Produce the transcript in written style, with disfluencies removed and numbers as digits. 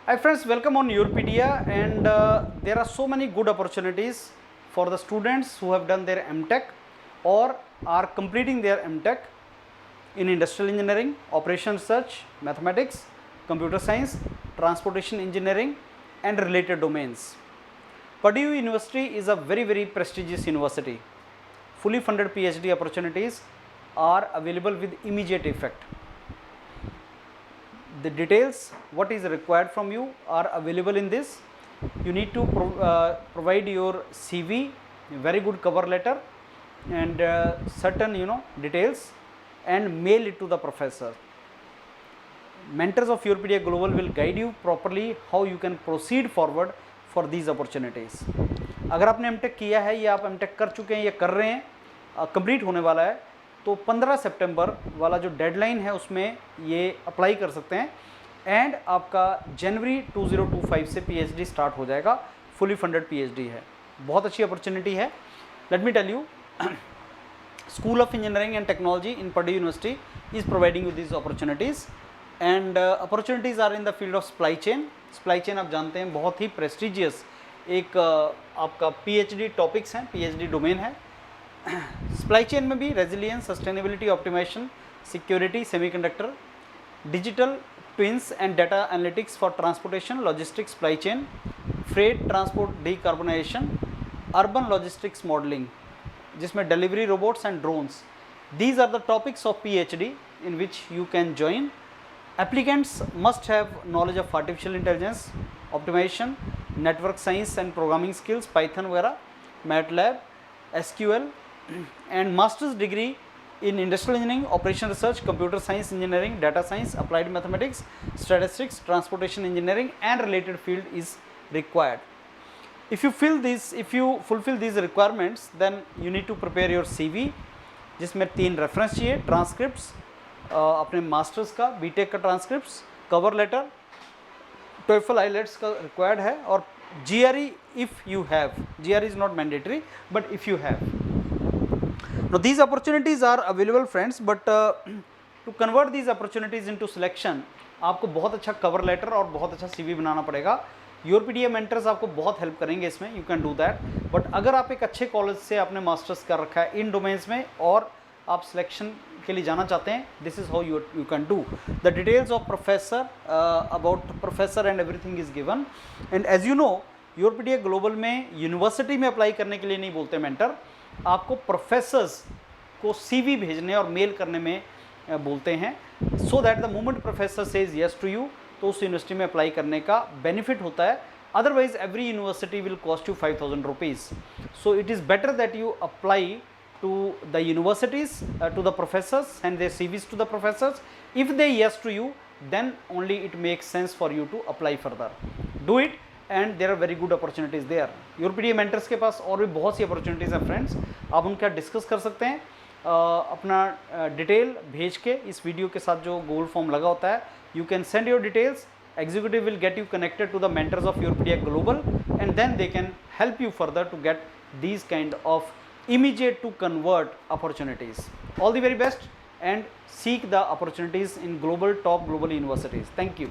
Hi friends, welcome on Europedia, and there are so many good opportunities for the students who have done their MTech or are completing their MTech in industrial engineering, operation research, mathematics, computer science, transportation engineering and related domains. Purdue University is a very prestigious university. Fully funded PhD opportunities are available with immediate effect. The details what is required from you are available in this. You need to provide your CV, very good cover letter and certain details and mail it to the professor. Mentors of Europedia Global will guide you properly how you can proceed forward for these opportunities. अगर आपने MTech किया है या आप MTech कर चुके हैं या कर रहे हैं, कंप्लीट होने वाला है, तो 15 सितंबर वाला जो डेडलाइन है उसमें ये अप्लाई कर सकते हैं एंड आपका जनवरी 2025 से पीएचडी स्टार्ट हो जाएगा. फुली फंडेड पीएचडी है, बहुत अच्छी अपॉर्चुनिटी है. Let me tell you, school of engineering and technology in Purdue university is providing you this opportunities and opportunities are in the field of supply chain. Supply chain आप जानते हैं बहुत ही prestigious एक आपका पीएचडी टॉपिक्स हैं, PhD domain है. Supply chain में भी resilience, sustainability, optimisation, security, semiconductor, digital twins and data analytics for transportation, logistics, supply chain, freight transport, decarbonisation, urban logistics modelling जिसमें delivery robots and drones. These are the topics of PhD in which you can join. Applicants must have knowledge of artificial intelligence, optimization, network science and programming skills, Python वगैरह, MATLAB, SQL and master's degree in industrial engineering, operation research, computer science engineering, data science, applied mathematics, statistics, transportation engineering and related field is required. If you fulfill these requirements, then you need to prepare your CV जिसमें 3 reference चाहिए, transcripts, अपने masters का, BTech का transcripts, cover letter, TOEFL IELTS का required है और GRE if you have. GRE is not mandatory but if you have. No these opportunities are available friends, but to convert these opportunities into selection आपको बहुत अच्छा cover letter और बहुत अच्छा CV बनाना पड़ेगा. यूरोपीडिया मेंटर्स आपको बहुत हेल्प करेंगे इसमें, you can do that. But अगर आप एक अच्छे कॉलेज से आपने मास्टर्स कर रखा है इन डोमेन्स में और आप सिलेक्शन के लिए जाना चाहते हैं, this is how you can do. The details of professor, about professor and everything is given. And as you know, Europedia global में यूनिवर्सिटी में अप्लाई करने के लिए नहीं बोलते मेंटर, आपको प्रोफेसर्स को सीवी भेजने और मेल करने में बोलते हैं, so that the moment professor says yes to you तो उस यूनिवर्सिटी में अप्लाई करने का बेनिफिट होता है. Otherwise every university will cost you 5,000 rupees. So it is better that you apply to the universities, to the professors, and their CVs to the professors. If they yes to you, then only it makes sense for you to apply further. Do it and there are very good opportunities there. Europedia mentors के पास और भी बहुत सी opportunities हैं friends, आप उनका discuss कर सकते हैं. अपना डिटेल भेज के इस वीडियो के साथ जो गूगल फॉर्म लगा होता है, you can send your details. Executive will get you connected to the mentors of Europedia Global and then they can help you further to get these kind of immediate to convert opportunities. All the very best and seek the opportunities in top global universities. Thank you.